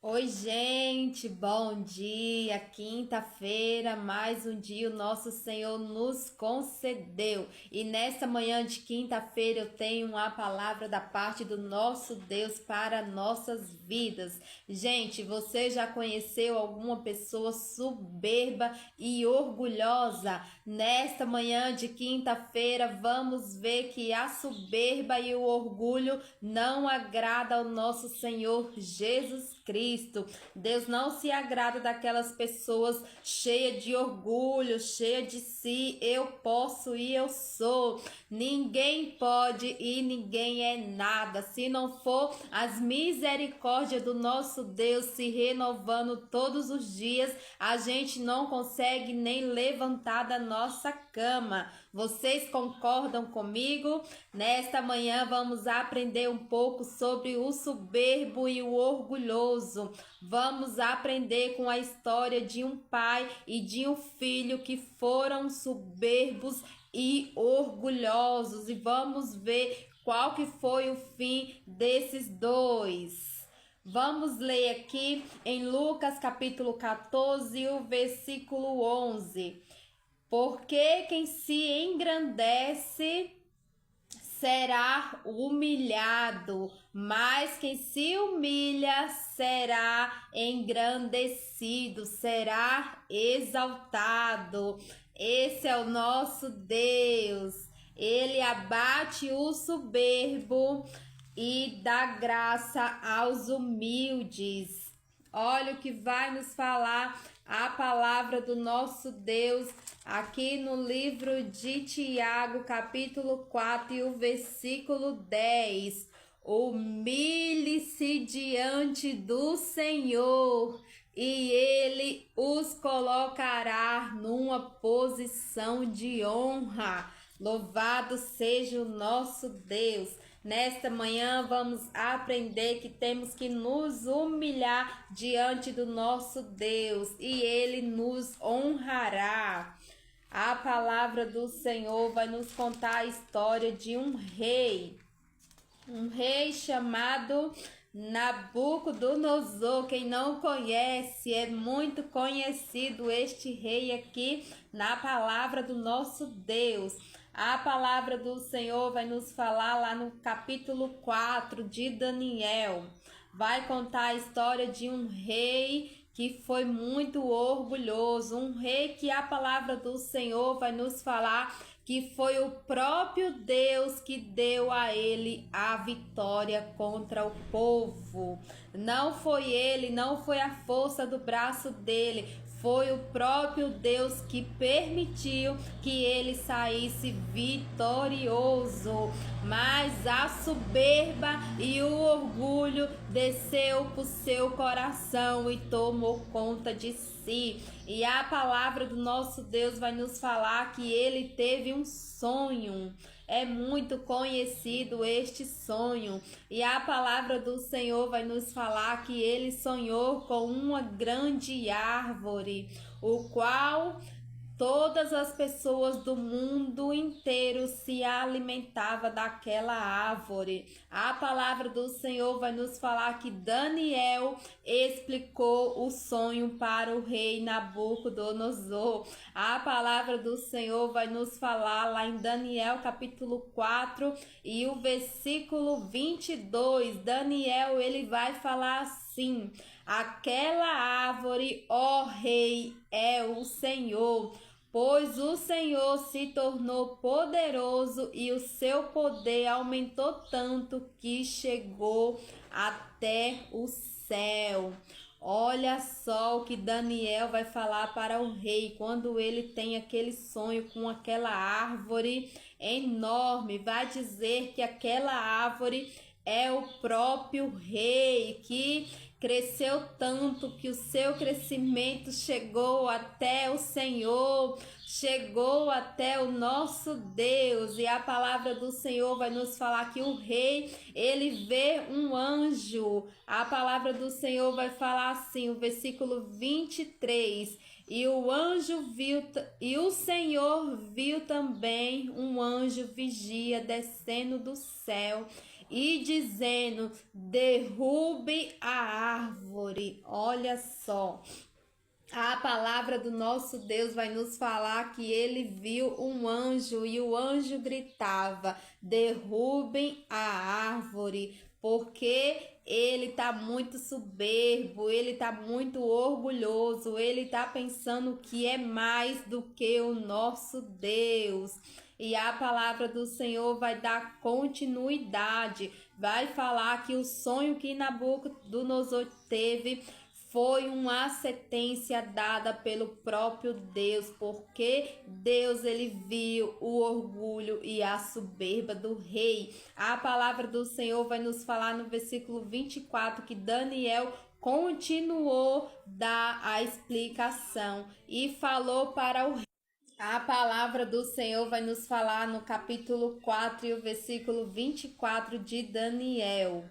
Oi, gente, bom dia. Quinta-feira, mais um dia o nosso Senhor nos concedeu. E nesta manhã de quinta-feira eu tenho uma palavra da parte do nosso Deus para nossas vidas. Gente, você já conheceu alguma pessoa soberba e orgulhosa? Nesta manhã de quinta-feira, vamos ver que a soberba e o orgulho não agrada ao nosso Senhor Jesus Cristo. Deus não se agrada daquelas pessoas cheias de orgulho, cheias de si. Eu posso e eu sou. Ninguém pode e ninguém é nada. Se não for as misericórdias do nosso Deus se renovando todos os dias, a gente não consegue nem levantar da nossa cama. Vocês concordam comigo? Nesta manhã vamos aprender um pouco sobre o soberbo e o orgulhoso. Vamos aprender com a história de um pai e de um filho que foram soberbos e orgulhosos, e vamos ver qual que foi o fim desses dois. Vamos ler aqui em Lucas capítulo 14, o versículo 11. Porque quem se engrandece será humilhado, mas quem se humilha será engrandecido, será exaltado. Esse é o nosso Deus. Ele abate o soberbo e dá graça aos humildes. Olha o que vai nos falar a palavra do nosso Deus aqui no livro de Tiago, capítulo 4 e o versículo 10. Humilhe-se diante do Senhor e Ele os colocará numa posição de honra. Louvado seja o nosso Deus. Nesta manhã vamos aprender que temos que nos humilhar diante do nosso Deus e Ele nos honrará. A palavra do Senhor vai nos contar a história de um rei chamado Nabucodonosor. Quem não conhece, é muito conhecido este rei aqui na palavra do nosso Deus. A palavra do Senhor vai nos falar lá no capítulo 4 de Daniel. Vai contar a história de um rei que foi muito orgulhoso, um rei que a palavra do Senhor vai nos falar que foi o próprio Deus que deu a ele a vitória contra o povo. Não foi ele, não foi a força do braço dele, foi o próprio Deus que permitiu que ele saísse vitorioso. Mas a soberba e o orgulho desceu para o seu coração e tomou conta de si. E a palavra do nosso Deus vai nos falar que ele teve um sonho. É muito conhecido este sonho. E a palavra do Senhor vai nos falar que ele sonhou com uma grande árvore, o qual todas as pessoas do mundo inteiro se alimentavam daquela árvore. A palavra do Senhor vai nos falar que Daniel explicou o sonho para o rei Nabucodonosor. A palavra do Senhor vai nos falar lá em Daniel capítulo 4 e o versículo 22. Daniel, ele vai falar assim: aquela árvore, ó rei, é o Senhor, pois o Senhor se tornou poderoso e o seu poder aumentou tanto que chegou até o céu. Olha só o que Daniel vai falar para o rei quando ele tem aquele sonho com aquela árvore enorme. Vai dizer que aquela árvore é o próprio rei que cresceu tanto que o seu crescimento chegou até o Senhor, chegou até o nosso Deus. E a palavra do Senhor vai nos falar que o rei, ele vê um anjo. A palavra do Senhor vai falar assim, o versículo 23. E o anjo viu, e o Senhor viu também um anjo vigia descendo do céu e dizendo: derrube a árvore. Olha só. A palavra do nosso Deus vai nos falar que ele viu um anjo e o anjo gritava: derrubem a árvore, porque ele está muito soberbo, ele está muito orgulhoso, ele está pensando que é mais do que o nosso Deus. E a palavra do Senhor vai dar continuidade, vai falar que o sonho que Nabucodonosor teve foi uma sentença dada pelo próprio Deus, porque Deus ele viu o orgulho e a soberba do rei. A palavra do Senhor vai nos falar no versículo 24 que Daniel continuou dar a explicação e falou para o rei. A palavra do Senhor vai nos falar no capítulo 4 e o versículo 24 de Daniel.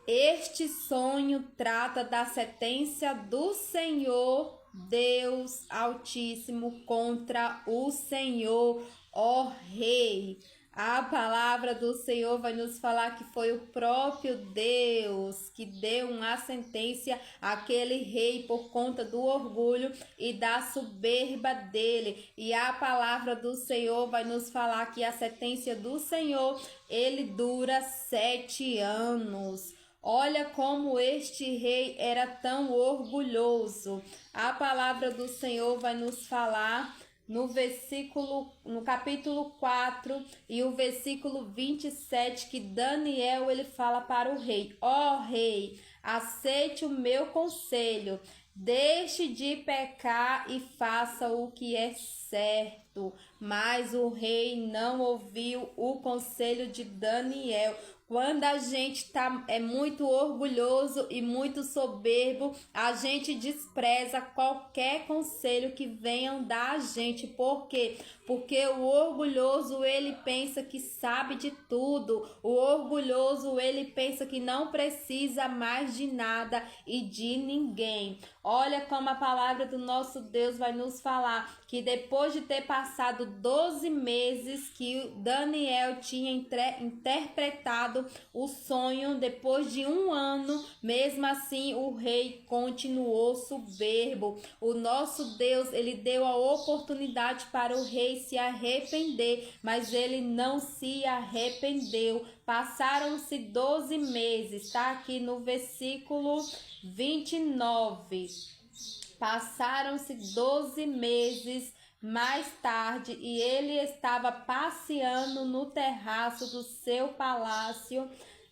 Este sonho trata da sentença do Senhor Deus Altíssimo contra o Senhor, ó Rei. A palavra do Senhor vai nos falar que foi o próprio Deus que deu uma sentença àquele rei por conta do orgulho e da soberba dele. E a palavra do Senhor vai nos falar que a sentença do Senhor, ele dura 7 anos. Olha como este rei era tão orgulhoso. A palavra do Senhor vai nos falar no capítulo 4 e o versículo 27, que Daniel ele fala para o rei: ó rei, aceite o meu conselho, deixe de pecar e faça o que é certo. Mas o rei não ouviu o conselho de Daniel. Quando a gente é muito orgulhoso e muito soberbo, a gente despreza qualquer conselho que venham dar a gente. Por quê? Porque o orgulhoso, ele pensa que sabe de tudo. O orgulhoso, ele pensa que não precisa mais de nada e de ninguém. Olha como a palavra do nosso Deus vai nos falar que depois de ter passado 12 meses que Daniel tinha interpretado o sonho, depois de 1 ano, mesmo assim o rei continuou soberbo. O nosso Deus, ele deu a oportunidade para o rei se arrepender, mas ele não se arrependeu. Passaram-se 12 meses, tá aqui no versículo 29. Passaram-se 12 meses mais tarde e ele estava passeando no terraço do seu palácio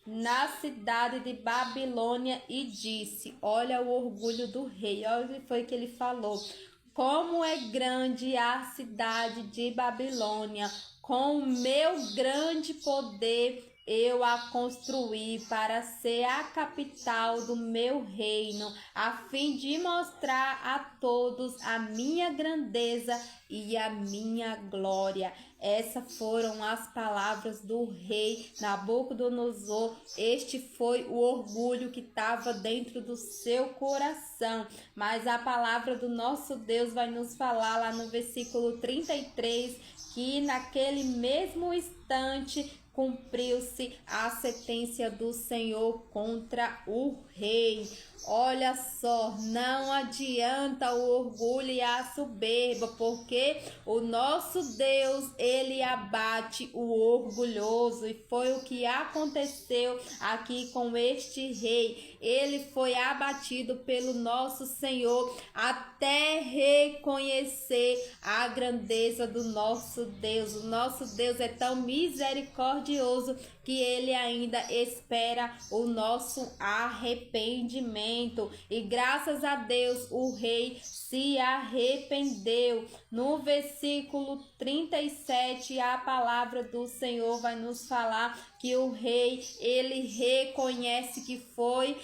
na cidade de Babilônia e disse: olha o orgulho do rei, olha o que foi que ele falou: como é grande a cidade de Babilônia, com o meu grande poder eu a construí para ser a capital do meu reino, a fim de mostrar a todos a minha grandeza e a minha glória. Essas foram as palavras do rei Nabucodonosor. Este foi o orgulho que estava dentro do seu coração. Mas a palavra do nosso Deus vai nos falar lá no versículo 33 que naquele mesmo instante cumpriu-se a sentença do Senhor contra o rei. Olha só, não adianta o orgulho e a soberba, porque o nosso Deus, ele abate o orgulhoso, e foi o que aconteceu aqui com este rei. Ele foi abatido pelo nosso Senhor até reconhecer a grandeza do nosso Deus. O nosso Deus é tão misericordioso que ele ainda espera o nosso arrependimento. E graças a Deus o rei se arrependeu. No versículo 37, a palavra do Senhor vai nos falar que o rei, ele reconhece que foi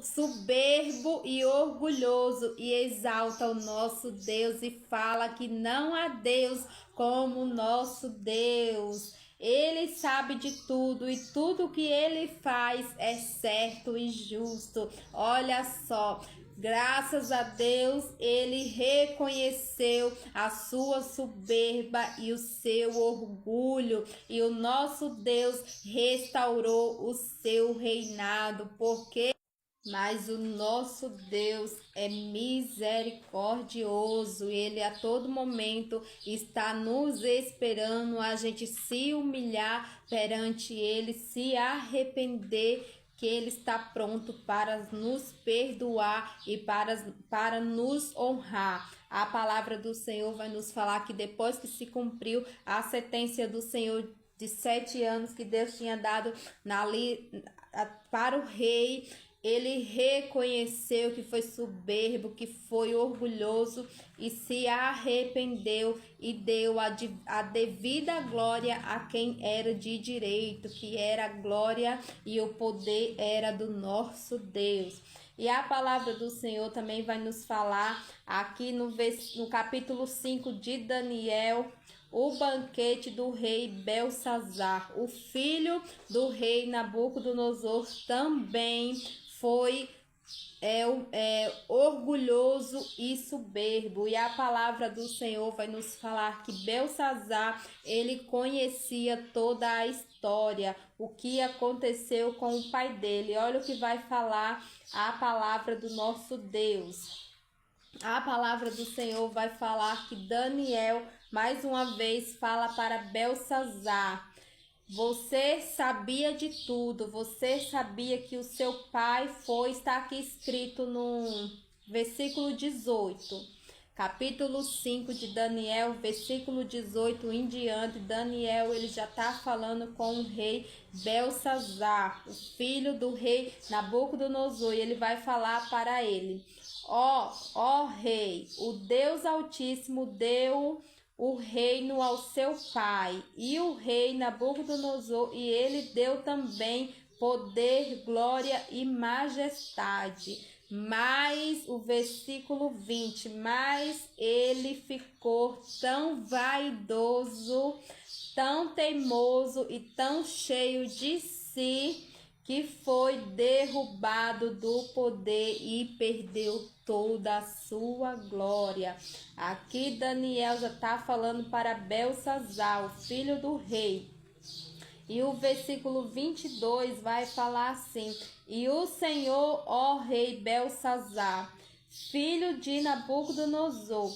soberbo e orgulhoso e exalta o nosso Deus e fala que não há Deus como o nosso Deus. Ele sabe de tudo e tudo que ele faz é certo e justo. Olha só. Graças a Deus, ele reconheceu a sua soberba e o seu orgulho, e o nosso Deus restaurou o seu reinado, mas o nosso Deus é misericordioso, ele a todo momento está nos esperando a gente se humilhar perante ele, se arrepender, que ele está pronto para nos perdoar e para nos honrar. A palavra do Senhor vai nos falar que depois que se cumpriu a sentença do Senhor de 7 anos que Deus tinha dado para o rei, ele reconheceu que foi soberbo, que foi orgulhoso e se arrependeu e deu a devida glória a quem era de direito, que era a glória e o poder era do nosso Deus. E a palavra do Senhor também vai nos falar aqui no capítulo 5 de Daniel, o banquete do rei Belsazar. O filho do rei Nabucodonosor também foi orgulhoso e soberbo, e a palavra do Senhor vai nos falar que Belsazar, ele conhecia toda a história, o que aconteceu com o pai dele. Olha o que vai falar a palavra do nosso Deus. A palavra do Senhor vai falar que Daniel, mais uma vez, fala para Belsazar: você sabia de tudo, você sabia que o seu pai está aqui escrito no versículo 18, capítulo 5 de Daniel, versículo 18 em diante. Daniel, ele já está falando com o rei Belsazar, o filho do rei Nabucodonosor, e ele vai falar para ele: ó rei, o Deus Altíssimo deu o reino ao seu pai, e o rei Nabucodonosor, e ele deu também poder, glória e majestade. Mas o versículo 20, mas ele ficou tão vaidoso, tão teimoso e tão cheio de si, que foi derrubado do poder e perdeu toda a sua glória. Aqui Daniel já está falando para Belsazar, o filho do rei. E o versículo 22 vai falar assim: e o Senhor, ó rei Belsazar, filho de Nabucodonosor,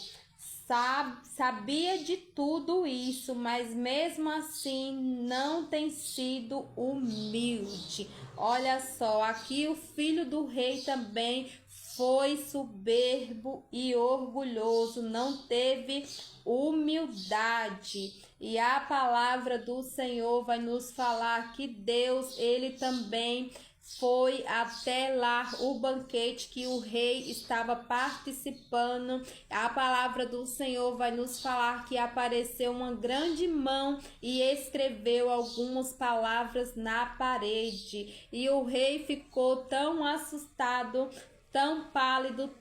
sabia de tudo isso, mas mesmo assim não tem sido humilde. Olha só, aqui o filho do rei também foi soberbo e orgulhoso, não teve humildade. E a palavra do Senhor vai nos falar que Deus, ele também foi até lá o banquete que o rei estava participando. A palavra do Senhor vai nos falar que apareceu uma grande mão e escreveu algumas palavras na parede. E o rei ficou tão assustado, tão pálido,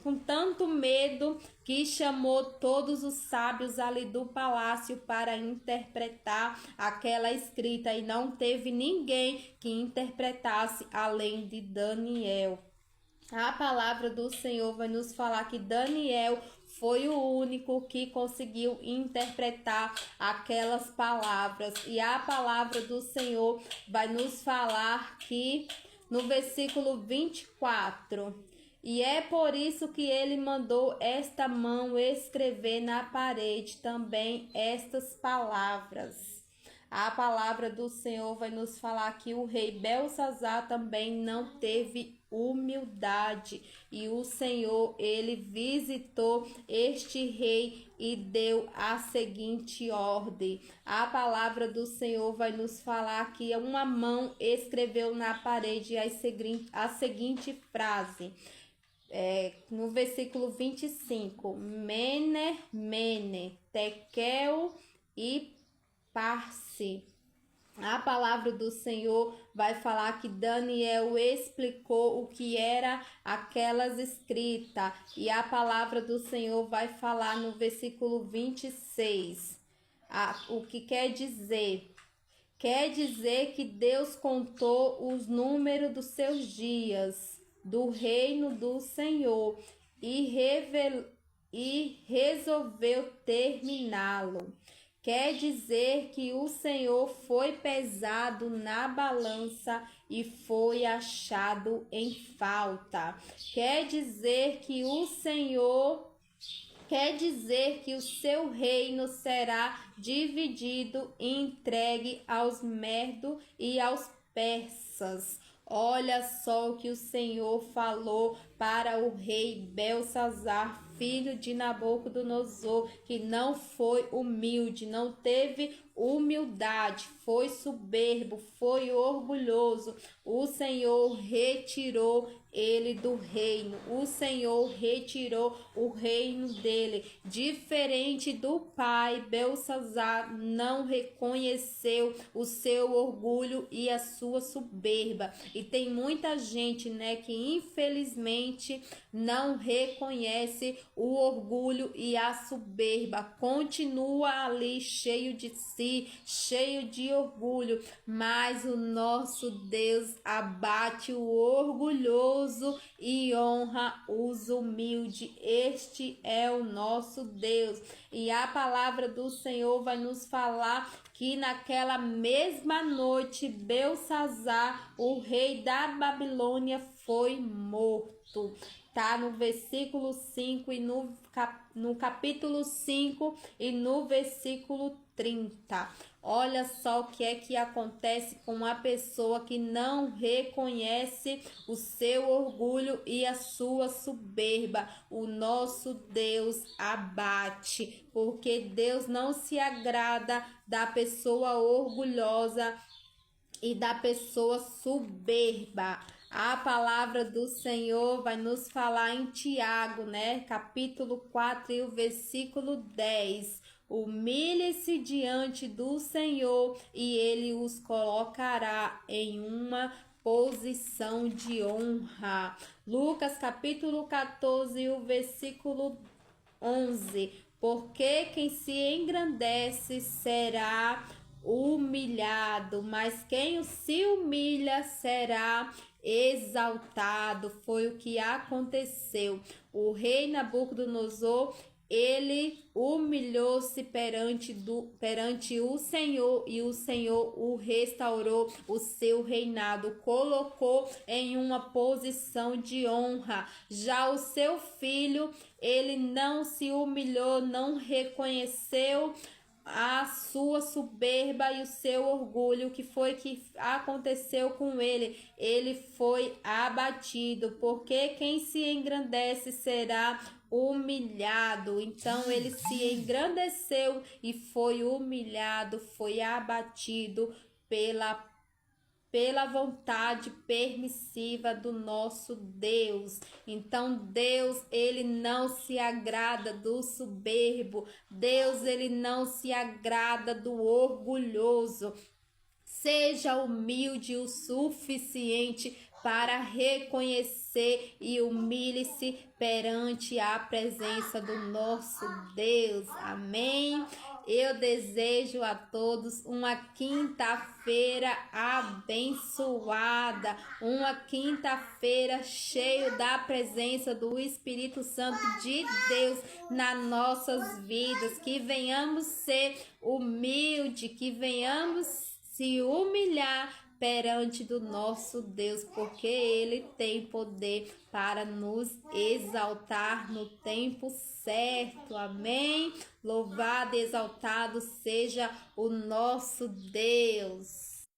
com tanto medo, que chamou todos os sábios ali do palácio para interpretar aquela escrita, e não teve ninguém que interpretasse além de Daniel. A palavra do Senhor vai nos falar que Daniel foi o único que conseguiu interpretar aquelas palavras. E a palavra do Senhor vai nos falar que no versículo 24: e é por isso que ele mandou esta mão escrever na parede também estas palavras. A palavra do Senhor vai nos falar que o rei Belsazar também não teve humildade, e o Senhor, ele visitou este rei e deu a seguinte ordem. A palavra do Senhor vai nos falar que uma mão escreveu na parede a seguinte frase. No versículo 25: Mene, Mene, Tekel e Parsi. A palavra do Senhor vai falar que Daniel explicou o que era aquelas escritas, e a palavra do Senhor vai falar no versículo 26, o que quer dizer: Quer dizer que Deus contou os números dos seus dias do reino do Senhor e resolveu terminá-lo. Quer dizer que o Senhor foi pesado na balança e foi achado em falta. Quer dizer que o seu reino será dividido e entregue aos medos e aos persas. Olha só o que o Senhor falou para o rei Belsazar, filho de Nabucodonosor, que não foi humilde, não teve humildade, foi soberbo, foi orgulhoso. O Senhor retirou ele do reino, o Senhor retirou o reino dele. Diferente do pai, Belsazar não reconheceu o seu orgulho e a sua soberba. E tem muita gente, que infelizmente não reconhece o orgulho e a soberba, continua ali cheio de si, cheio de orgulho, mas o nosso Deus abate o orgulhoso e honra os humildes. Este é o nosso Deus. E a palavra do Senhor vai nos falar que naquela mesma noite Belsazar, o rei da Babilônia, foi morto. Tá no versículo 5 e no capítulo 5 e no versículo 30. Olha só o que é que acontece com a pessoa que não reconhece o seu orgulho e a sua soberba. O nosso Deus abate, porque Deus não se agrada da pessoa orgulhosa e da pessoa soberba. A palavra do Senhor vai nos falar em Tiago, capítulo 4 e o versículo 10. Humilhe-se diante do Senhor e ele os colocará em uma posição de honra. Lucas capítulo 14 e o versículo 11. Porque quem se engrandece será humilhado, mas quem se humilha será exaltado. Foi o que aconteceu. O rei Nabucodonosor, ele humilhou-se perante o Senhor e o Senhor o restaurou o seu reinado, colocou em uma posição de honra. Já o seu filho, ele não se humilhou, não reconheceu a sua soberba e o seu orgulho. O que foi que aconteceu com ele? Ele foi abatido, porque quem se engrandece será humilhado. Então ele se engrandeceu e foi humilhado, foi abatido pela vontade permissiva do nosso Deus. Então Deus, ele não se agrada do soberbo. Deus, ele não se agrada do orgulhoso. Seja humilde o suficiente para reconhecer e humilhe-se perante a presença do nosso Deus. Amém? Eu desejo a todos uma quinta-feira abençoada, uma quinta-feira cheia da presença do Espírito Santo de Deus nas nossas vidas, que venhamos ser humildes, que venhamos se humilhar perante do nosso Deus, porque Ele tem poder para nos exaltar no tempo certo. Amém? Louvado e exaltado seja o nosso Deus.